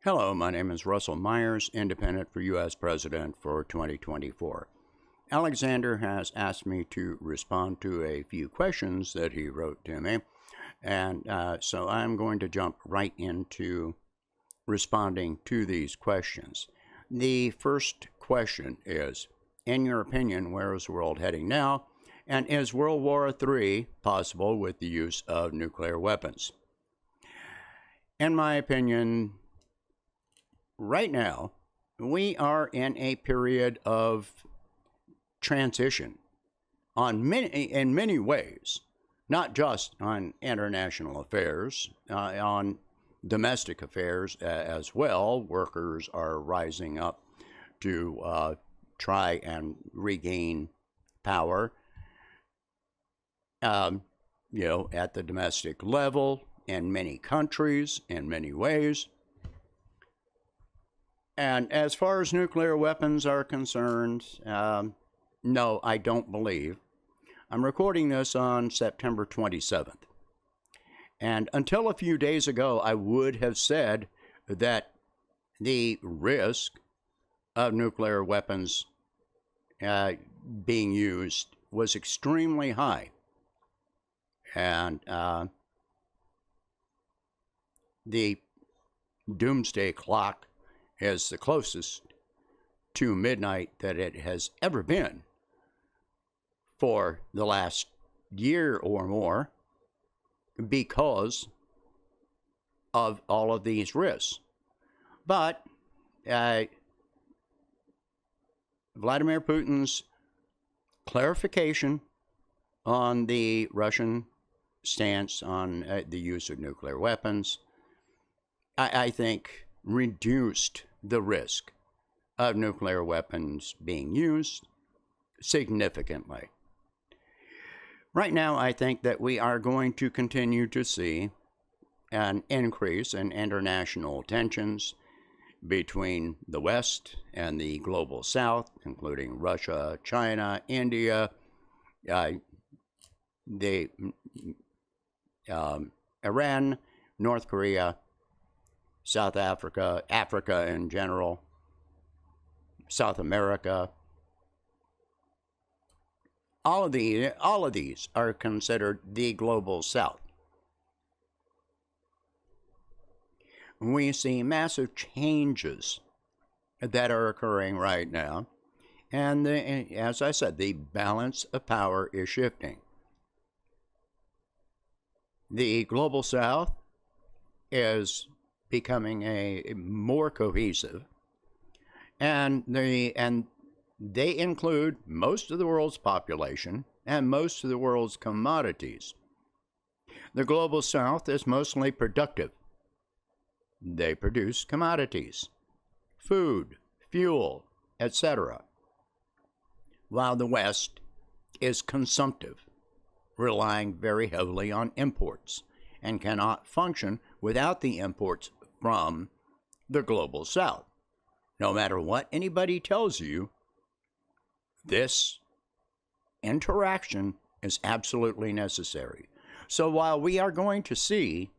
Hello, my name is Russell Meyers, independent for U.S. President for 2024. Alexander has asked me to respond to a few questions that he wrote to me, and so I'm going to jump right into responding to these questions. The first question is, in your opinion, where is the world heading now, and is World War III possible with the use of nuclear weapons? In my opinion, right now, we are in a period of transition in many ways, not just on international affairs, on domestic affairs as well. Workers are rising up to try and regain power, at the domestic level in many countries, in many ways. And as far as nuclear weapons are concerned, no, I don't believe. I'm recording this on September 27th. And until a few days ago, I would have said that the risk of nuclear weapons being used was extremely high. And the doomsday clock is the closest to midnight that it has ever been for the last year or more because of all of these risks. But Vladimir Putin's clarification on the Russian stance on the use of nuclear weapons, I think, reduced the risk of nuclear weapons being used significantly. Right now, I think that we are going to continue to see an increase in international tensions between the West and the global South, including Russia, China, India, Iran, North Korea, South Africa, Africa in general, South America. All of these are considered the global South. We see massive changes that are occurring right now, and as I said, the balance of power is shifting. The global South is becoming a more cohesive, and they include most of the world's population and most of the world's commodities. The global South is mostly productive. They produce commodities, food, fuel, etc., while the West is consumptive, relying very heavily on imports, and cannot function without the imports from the global South. No matter what anybody tells you, this interaction is absolutely necessary. So while we are going to see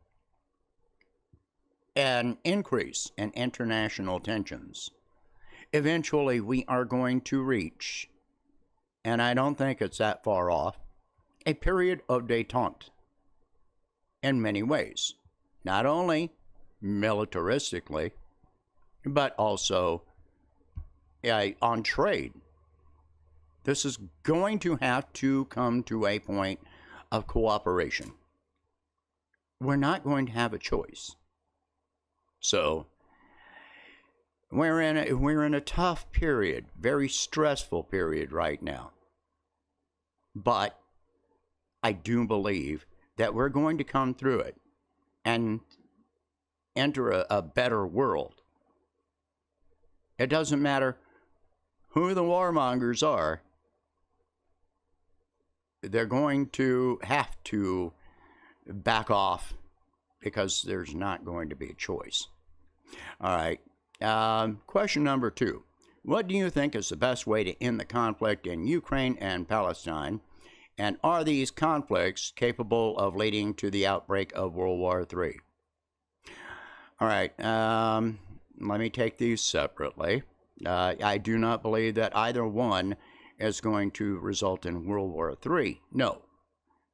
an increase in international tensions, eventually we are going to reach, and I don't think it's that far off, a period of détente in many ways, not only militaristically, but also on trade. This is going to have to come to a point of cooperation. We're not going to have a choice. So we're in a tough period, very stressful period right now. But I do believe that we're going to come through it and enter a better world. It doesn't matter who the warmongers are, they're going to have to back off because there's not going to be a choice. All right. Question number 2. What do you think is the best way to end the conflict in Ukraine and Palestine? And are these conflicts capable of leading to the outbreak of World War III? All right. let me take these separately. I do not believe that either one is going to result in World War III. No.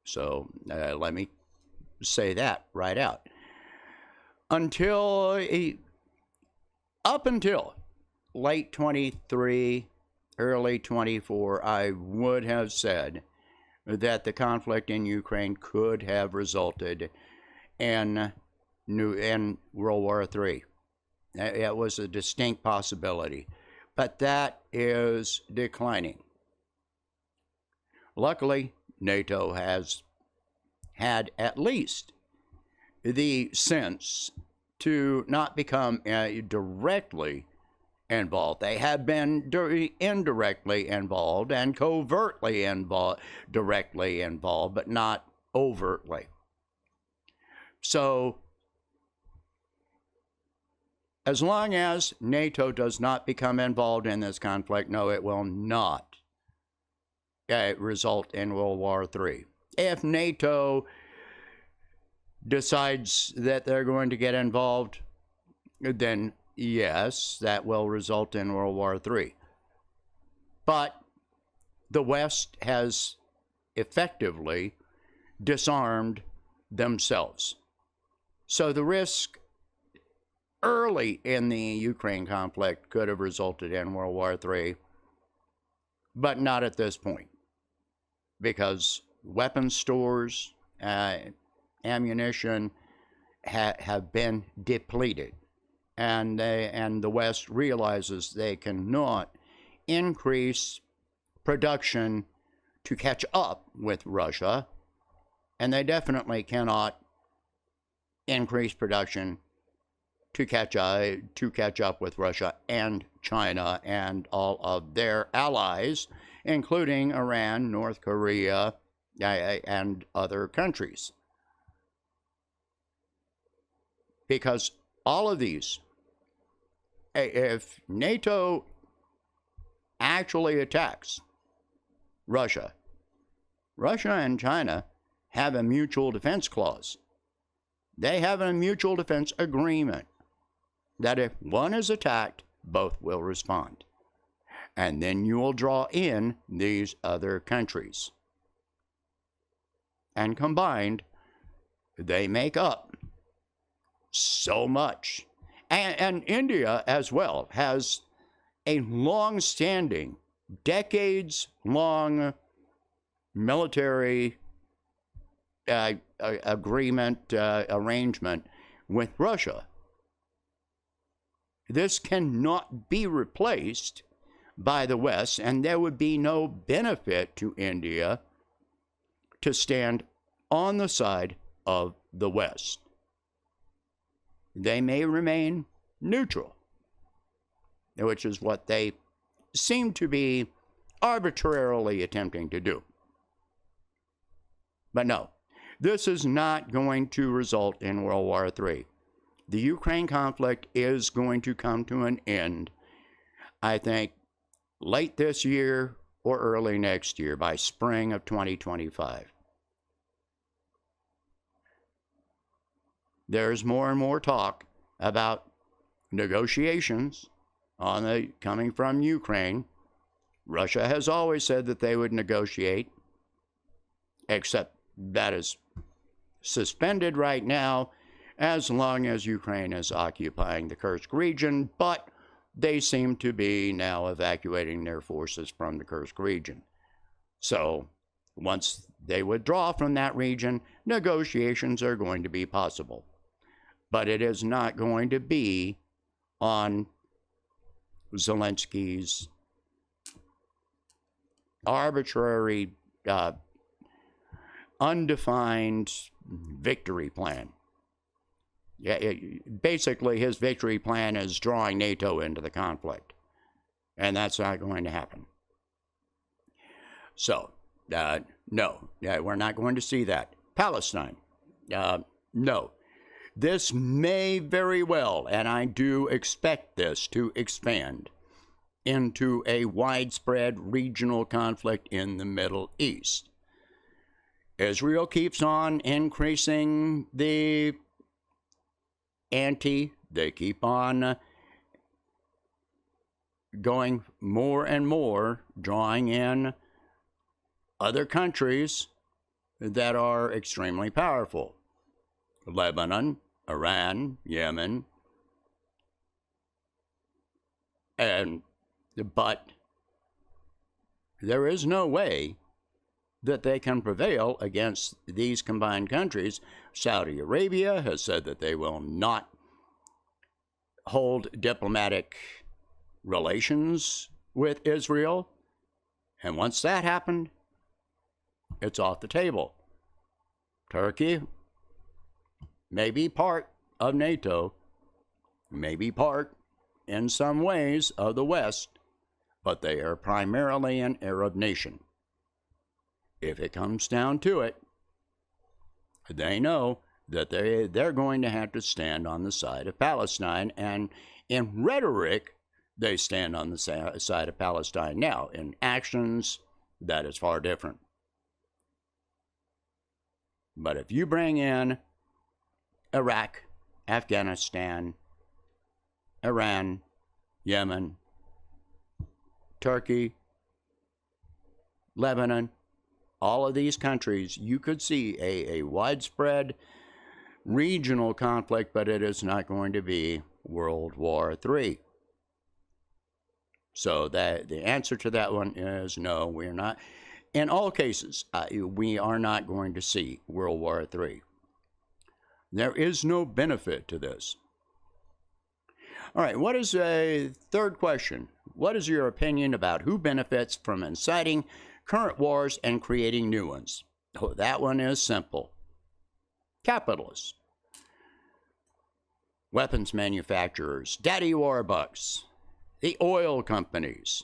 So let me say that right out. Up until late 23, early 24, I would have said that the conflict in Ukraine could have resulted in World War III. It was a distinct possibility, but that is declining. Luckily, NATO has had at least the sense to not become directly involved. They have been indirectly involved and covertly directly involved, but not overtly. So, as long as NATO does not become involved in this conflict, no, it will not result in World War III. If NATO decides that they're going to get involved, then yes, that will result in World War III. But the West has effectively disarmed themselves. So the risk early in the Ukraine conflict could have resulted in World War III, but not at this point, because weapons stores, ammunition have been depleted, and the West realizes they cannot increase production to catch up with Russia, and they definitely cannot increase production to catch up with Russia and China and all of their allies, including Iran, North Korea, and other countries. Because all of these, if NATO actually attacks Russia, Russia and China have a mutual defense clause. They have a mutual defense agreement that if one is attacked, both will respond. And then you will draw in these other countries. And combined, they make up so much. And India as well has a long-standing, decades-long military arrangement with Russia. This cannot be replaced by the West, and there would be no benefit to India to stand on the side of the West. They may remain neutral, which is what they seem to be arbitrarily attempting to do. But no, this is not going to result in World War III. The Ukraine conflict is going to come to an end, I think, late this year or early next year, by spring of 2025. There's more and more talk about negotiations coming from Ukraine. Russia has always said that they would negotiate, except that is suspended right now as long as Ukraine is occupying the Kursk region, but they seem to be now evacuating their forces from the Kursk region. So once they withdraw from that region, negotiations are going to be possible. But it is not going to be on Zelensky's arbitrary, undefined victory plan. Basically, his victory plan is drawing NATO into the conflict, and that's not going to happen. So, no, we're not going to see that. Palestine, no. This may very well, and I do expect this to expand into a widespread regional conflict in the Middle East. Israel keeps on increasing the ante. They keep on going more and more, drawing in other countries that are extremely powerful. Lebanon, Iran, Yemen, but there is no way that they can prevail against these combined countries. Saudi Arabia has said that they will not hold diplomatic relations with Israel. And once that happened, it's off the table. Turkey may be part of NATO, may be part in some ways of the West, but they are primarily an Arab nation. If it comes down to it, they know that they're going to have to stand on the side of Palestine, and in rhetoric, they stand on the side of Palestine. Now, in actions, that is far different. But if you bring in Iraq, Afghanistan, Iran, Yemen, Turkey, Lebanon, all of these countries, you could see a widespread regional conflict, but it is not going to be World War III. So that the answer to that one is no, we're not. In all cases, we are not going to see World War III. There is no benefit to this. All right, what is a third question? What is your opinion about who benefits from inciting current wars and creating new ones? Oh, that one is simple. Capitalists. Weapons manufacturers, daddy warbucks, the oil companies,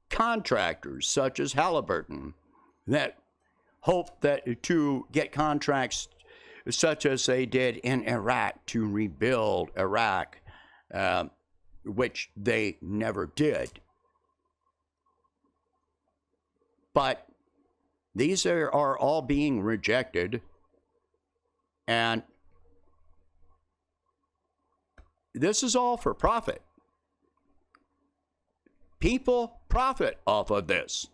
contractors such as Halliburton that hope that to get contracts such as they did in Iraq to rebuild Iraq, which they never did. But these are all being rejected, and this is all for profit. People profit off of this.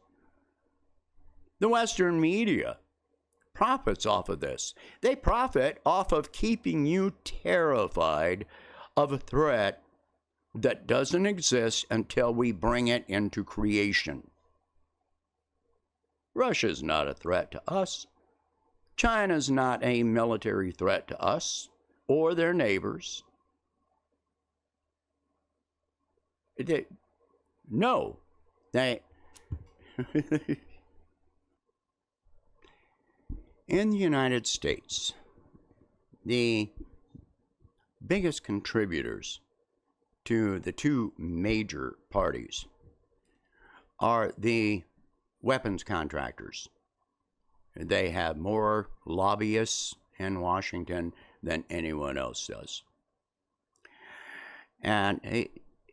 The Western media profits off of this. They profit off of keeping you terrified of a threat that doesn't exist until we bring it into creation. Russia's not a threat to us. China's not a military threat to us or their neighbors. No. In the United States, the biggest contributors to the two major parties are the weapons contractors. They have more lobbyists in Washington than anyone else does. And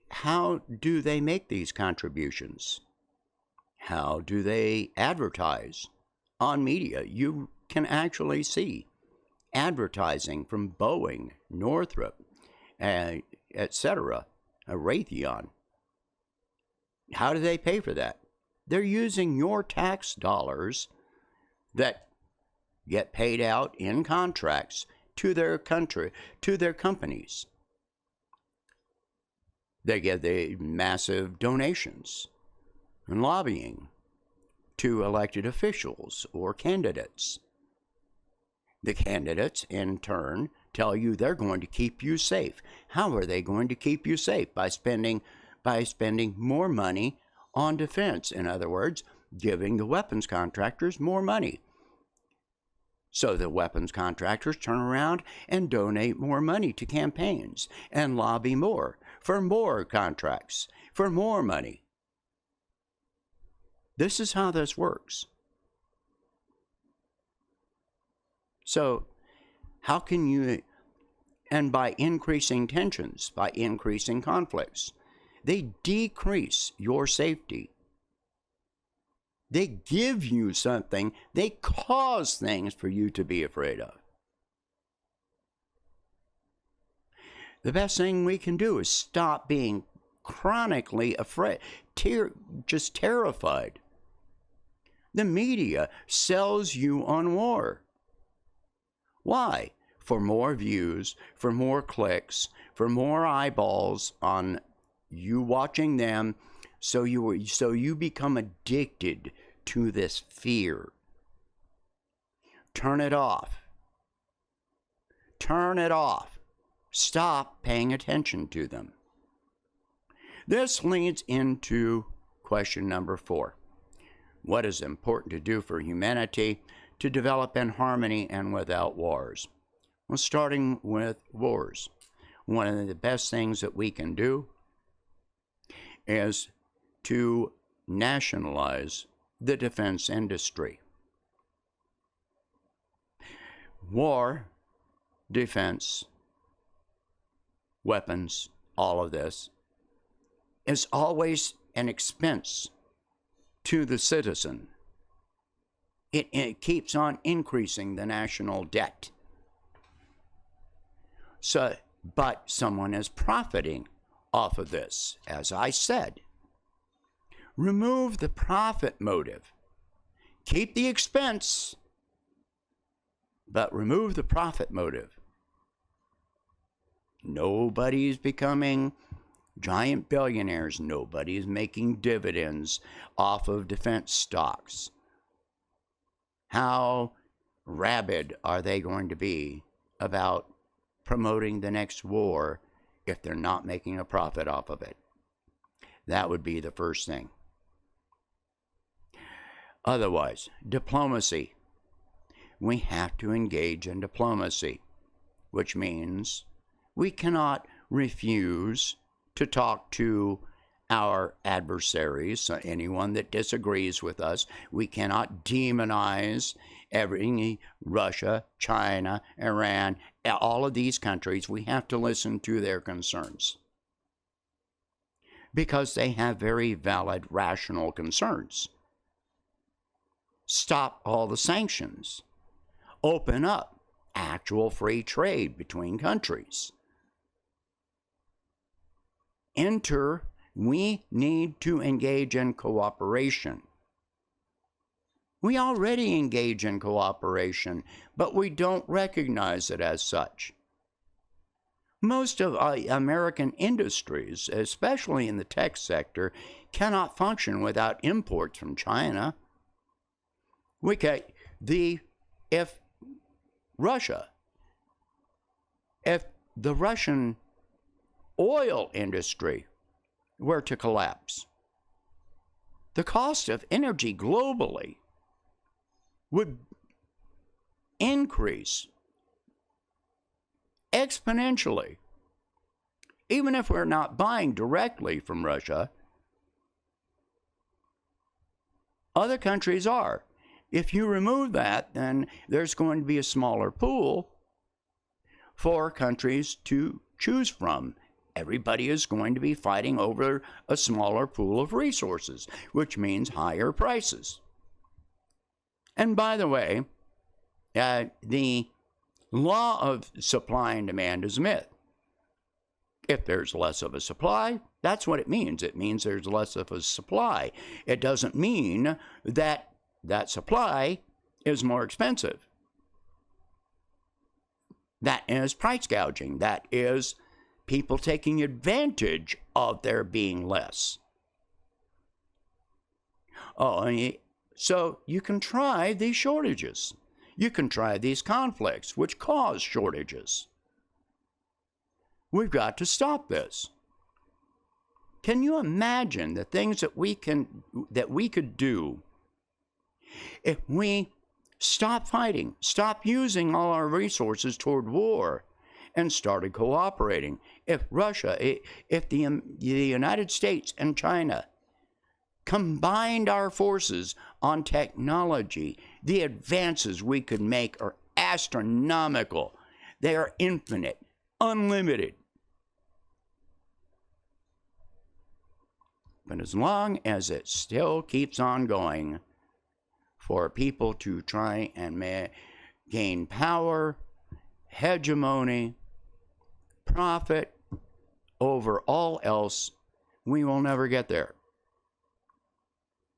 how do they make these contributions? How do they advertise on media? You can actually see advertising from Boeing, Northrop, etc., Raytheon. How do they pay for that? They're using your tax dollars that get paid out in contracts to their country, to their companies. They get the massive donations and lobbying to elected officials or candidates. The candidates, in turn, tell you they're going to keep you safe. How are they going to keep you safe? By spending more money on defense. In other words, giving the weapons contractors more money. So the weapons contractors turn around and donate more money to campaigns and lobby more for more contracts, for more money. This is how this works. So how can you, and by increasing tensions, by increasing conflicts, they decrease your safety. They give you something, they cause things for you to be afraid of. The best thing we can do is stop being chronically afraid, just terrified. The media sells you on war. Why? For more views, for more clicks, for more eyeballs on you watching them, so you become addicted to this fear. Turn it off. Turn it off. Stop paying attention to them. This leads into question number 4. What is important to do for humanity to develop in harmony and without wars? Well, starting with wars. One of the best things that we can do is to nationalize the defense industry. War, defense, weapons, all of this is always an expense to the citizen. It keeps on increasing the national debt. But someone is profiting off of this, as I said. Remove the profit motive. Keep the expense, but remove the profit motive. Nobody's becoming giant billionaires. Nobody's making dividends off of defense stocks. How rabid are they going to be about promoting the next war if they're not making a profit off of it? That would be the first thing. Otherwise, diplomacy. We have to engage in diplomacy, which means we cannot refuse to talk to our adversaries, anyone that disagrees with us. We cannot demonize everything, Russia, China, Iran, all of these countries. We have to listen to their concerns because they have very valid, rational concerns. Stop all the sanctions. Open up actual free trade between countries. We need to engage in cooperation. We already engage in cooperation, but we don't recognize it as such. Most of American industries, especially in the tech sector, cannot function without imports from China. If the Russian oil industry were to collapse, the cost of energy globally would increase exponentially. Even if we're not buying directly from Russia, other countries are. If you remove that, then there's going to be a smaller pool for countries to choose from. Everybody is going to be fighting over a smaller pool of resources, which means higher prices. And by the way, the law of supply and demand is a myth. If there's less of a supply, that's what it means. It means there's less of a supply. It doesn't mean that that supply is more expensive. That is price gouging. That is people taking advantage of there being less. So you can try these shortages. You can try these conflicts, which cause shortages. We've got to stop this. Can you imagine the things that we could do if we stop fighting, stop using all our resources toward war, and started cooperating? If the United States and China combined our forces on technology, the advances we could make are astronomical. They are infinite, unlimited. But as long as it still keeps on going for people to try and gain power, hegemony, profit over all else, we will never get there.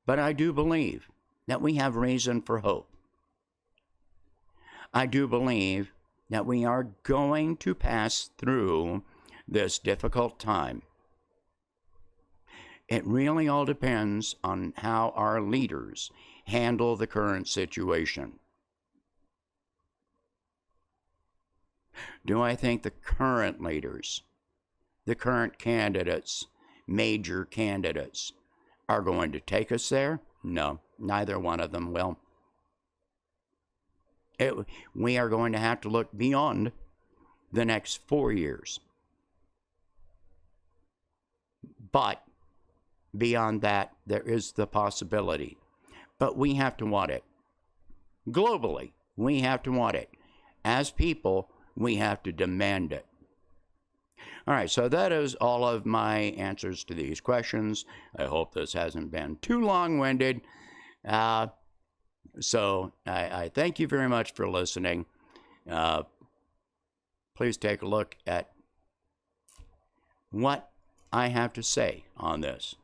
But I do believe that we have reason for hope. I do believe that we are going to pass through this difficult time. It really all depends on how our leaders handle the current situation. Do I think the current leaders, the current candidates, major candidates, are going to take us there? No, neither one of them will. We are going to have to look beyond the next 4 years. But beyond that, there is the possibility. But we have to want it. Globally, we have to want it. As people, we have to demand it. All right, so that is all of my answers to these questions. I hope this hasn't been too long-winded. So I thank you very much for listening. Please take a look at what I have to say on this,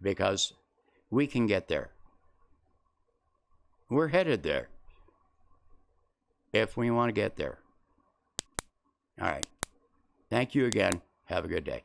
because we can get there. We're headed there if we want to get there. All right. Thank you again. Have a good day.